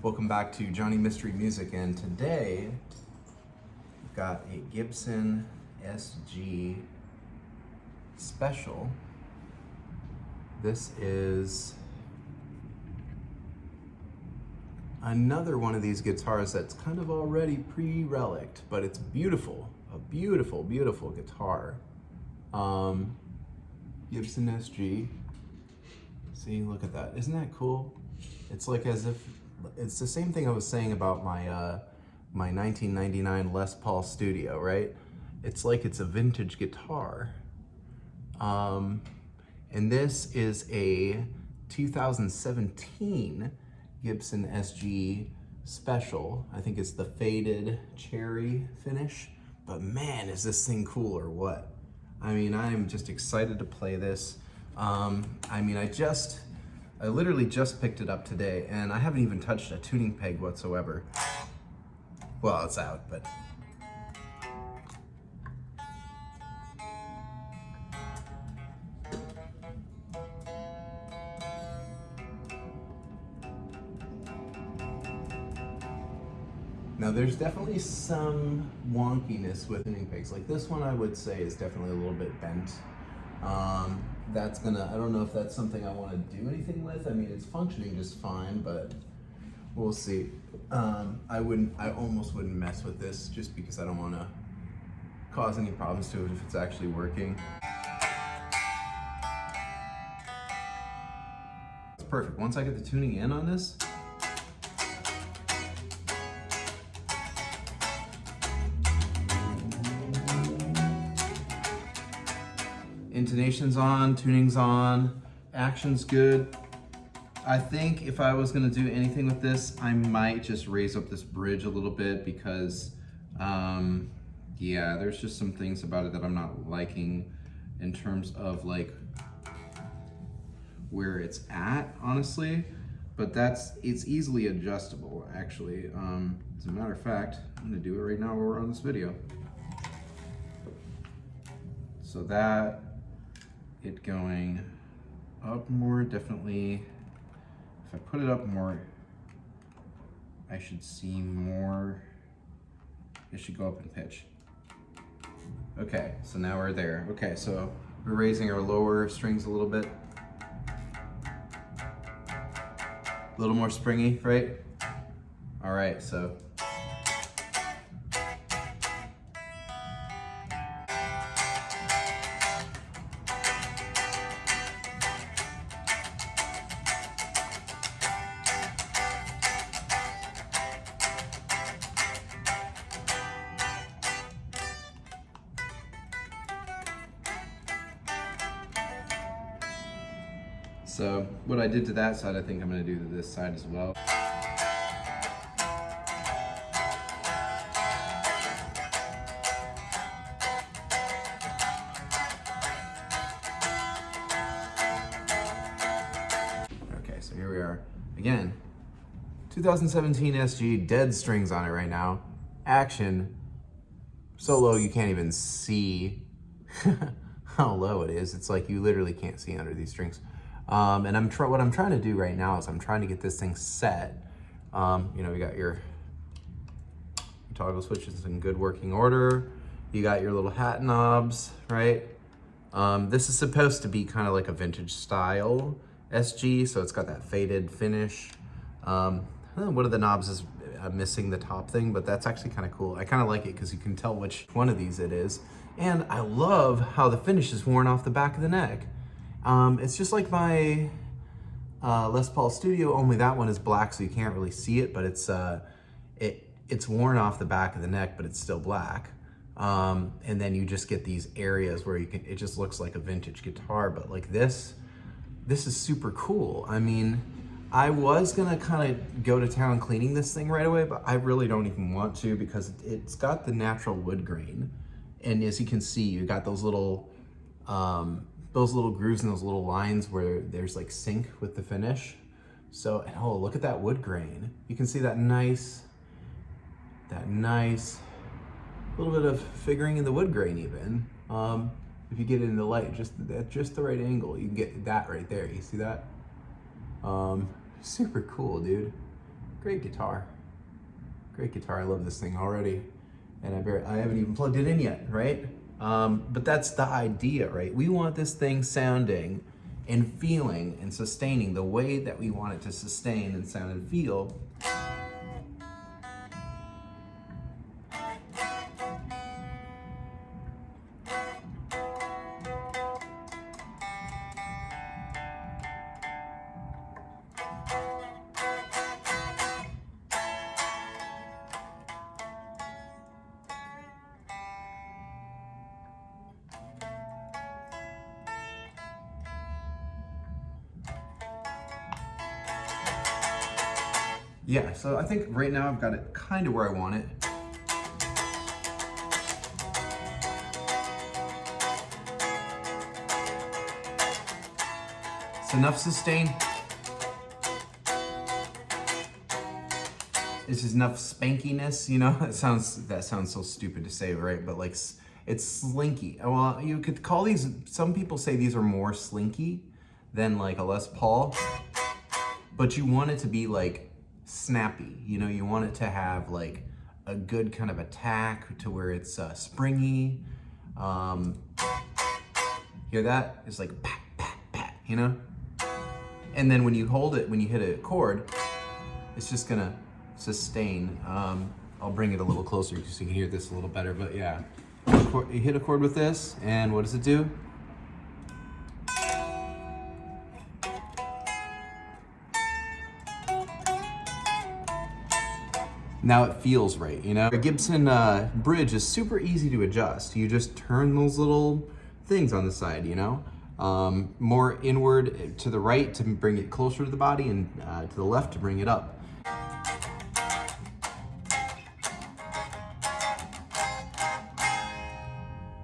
Welcome back to Johnny Mystery Music, and today we've got a Gibson SG special. This is another one of these guitars that's kind of already pre-relict, but it's beautiful, a beautiful, beautiful guitar. Gibson SG. See, look at that. Isn't that cool? It's like as if, it's the same thing I was saying about my my 1999 Les Paul Studio, right? It's like it's a vintage guitar. And this is a 2017 Gibson SG special. I think it's the faded cherry finish, but man, is this thing cool or what? I mean, I'm just excited to play this. I literally just picked it up today, and I haven't even touched a tuning peg whatsoever. Well, it's out, but. Now, there's definitely some wonkiness with tuning pegs. Like this one, I would say is definitely a little bit bent. I don't know if that's something I want to do anything with. I mean, it's functioning just fine, but we'll see. I almost wouldn't mess with this just because I don't want to cause any problems to it if it's actually working. It's perfect. Once I get the tuning in on this, intonation's on, tuning's on, action's good. I think if I was gonna do anything with this, I might just raise up this bridge a little bit because, yeah, there's just some things about it that I'm not liking in terms of like where it's at, honestly. But it's easily adjustable, actually. As a matter of fact, I'm gonna do it right now while we're on this video. So that, it going up more, definitely. If I put it up more, I should see more. It should go up in pitch. Okay, so now we're there. Okay, so we're raising our lower strings a little bit. A little more springy, right? All right, so. So what I did to that side, I think I'm going to do to this side as well. Okay, so here we are. Again, 2017 SG, dead strings on it right now. Action, so low you can't even see how low it is. It's like you literally can't see under these strings. And what I'm trying to do right now is I'm trying to get this thing set. You know, we got your toggle switches in good working order. You got your little hat knobs, right? This is supposed to be kind of like a vintage style SG, so it's got that faded finish. One of the knobs is missing the top thing, but that's actually kind of cool. I kind of like it because you can tell which one of these it is. And I love how the finish is worn off the back of the neck. It's just like my Les Paul Studio, only that one is black, so you can't really see it, but it's worn off the back of the neck, but it's still black. And then you just get these areas where it just looks like a vintage guitar, but like this is super cool. I mean, I was gonna kind of go to town cleaning this thing right away, but I really don't even want to because it's got the natural wood grain. And as you can see, you got those little grooves and those little lines where there's like sync with the finish. So, oh, look at that wood grain. You can see that nice little bit of figuring in the wood grain even. If you get it in the light, just the right angle, you can get that right there. You see that? Super cool, dude. Great guitar. Great guitar. I love this thing already. And I haven't even plugged it in yet, right? But that's the idea, right? We want this thing sounding and feeling and sustaining the way that we want it to sustain and sound and feel. Yeah, so I think right now I've got it kind of where I want it. It's enough sustain. This is enough spankiness, you know? That sounds so stupid to say, right? But like, it's slinky. Well, you could call these, some people say these are more slinky than like a Les Paul, but you want it to be like snappy, you know? You want it to have like a good kind of attack to where it's springy. Hear that? It's like pat, pat, pat, you know? And then when you hold it, when you hit a chord, it's just gonna sustain. I'll bring it a little closer so you can hear this a little better, but yeah. You hit a chord with this, and what does it do? Now it feels right, you know? A Gibson bridge is super easy to adjust. You just turn those little things on the side, you know? More inward to the right to bring it closer to the body, and to the left to bring it up.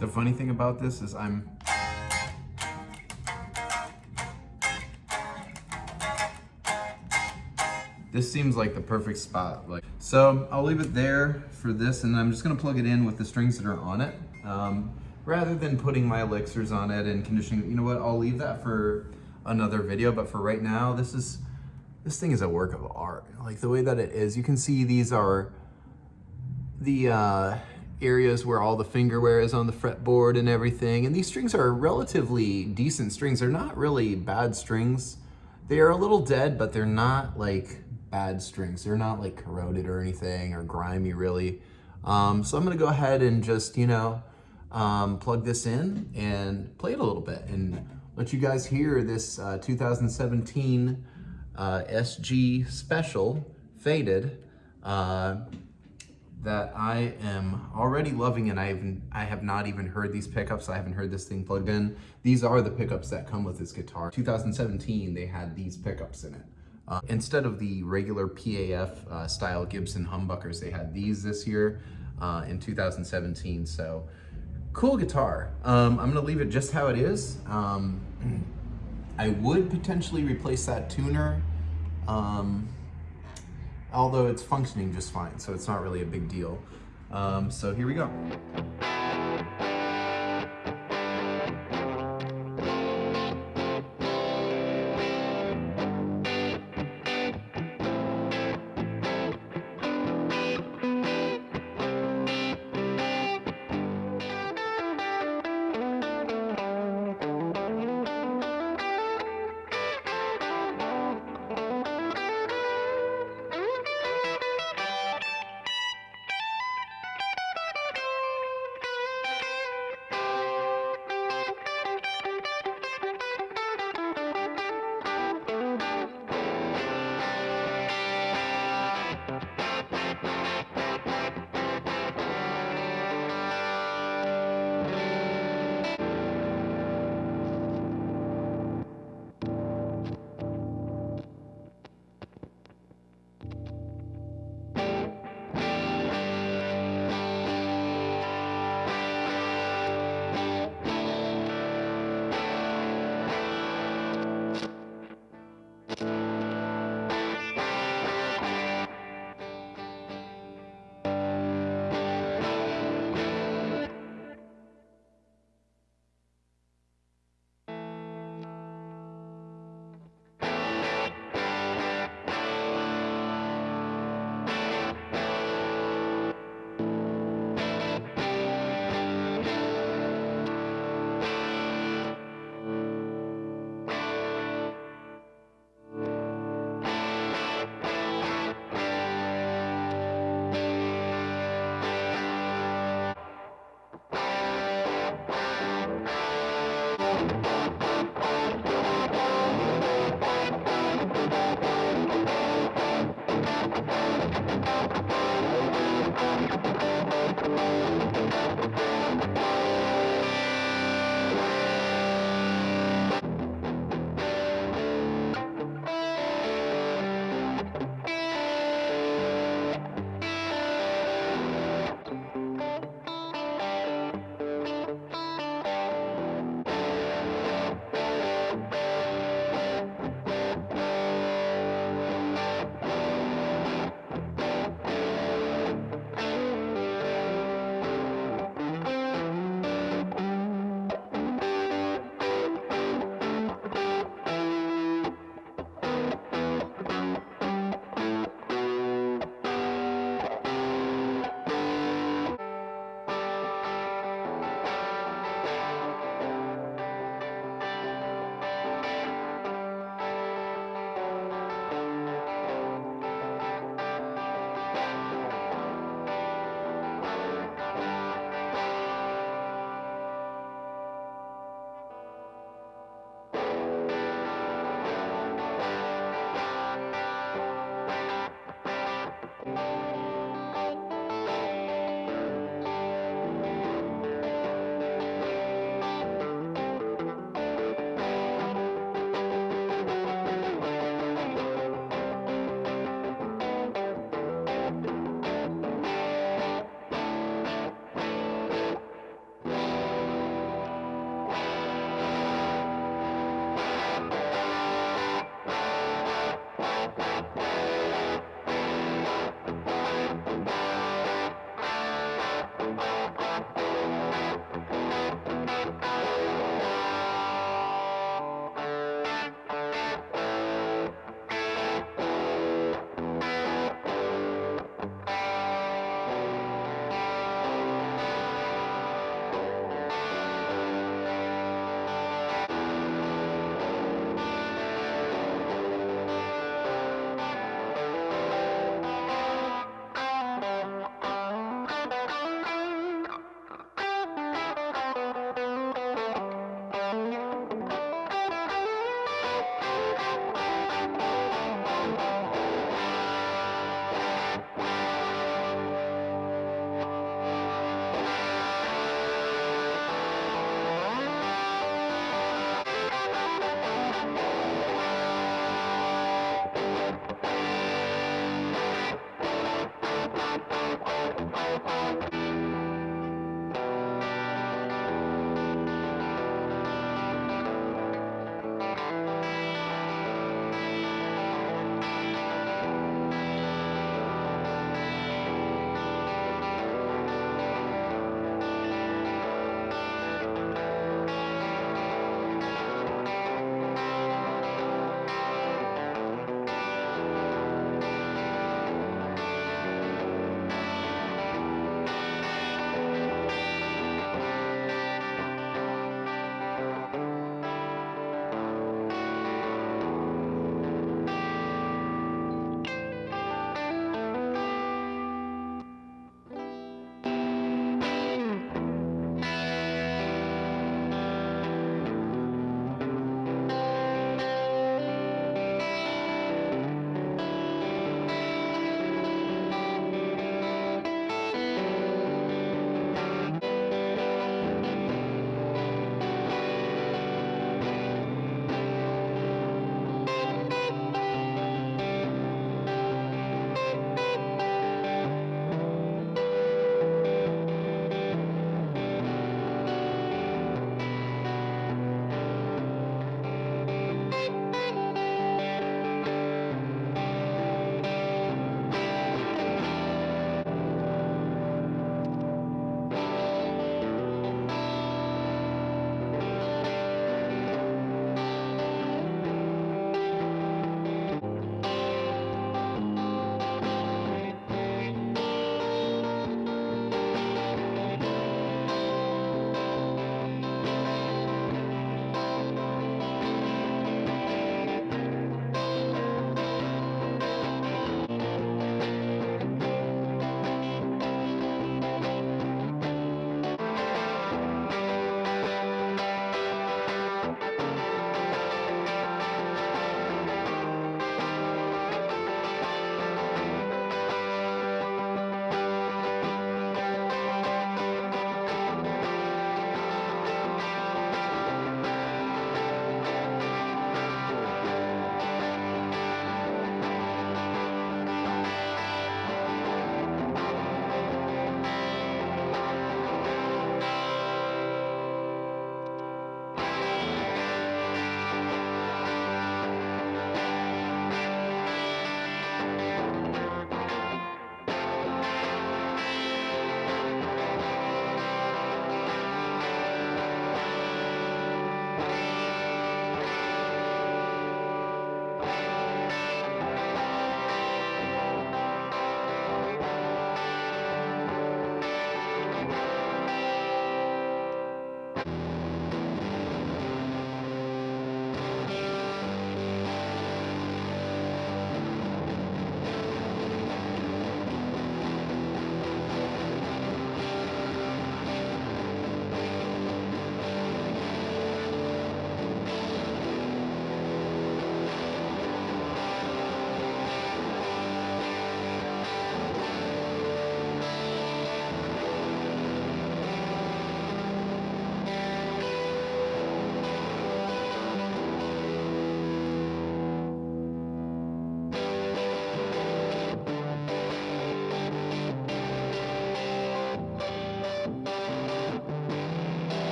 The funny thing about this is this seems like the perfect spot. So I'll leave it there for this, and I'm just gonna plug it in with the strings that are on it. Rather than putting my elixirs on it and conditioning, you know what, I'll leave that for another video, but for right now, this thing is a work of art. Like the way that it is, you can see these are the areas where all the finger wear is on the fretboard and everything, and these strings are relatively decent strings. They're not really bad strings. They are a little dead, but they're not like bad strings. They're not like corroded or anything or grimy really. So I'm gonna go ahead and just, you know, plug this in and play it a little bit and let you guys hear this 2017 SG Special Faded that I am already loving, and I have not even heard these pickups. I haven't heard this thing plugged in. These are the pickups that come with this guitar. 2017, they had these pickups in it. Instead of the regular PAF style Gibson humbuckers, they had these this year in 2017. So cool guitar. I'm gonna leave it just how it is. I would potentially replace that tuner, although it's functioning just fine, so it's not really a big deal. So here we go.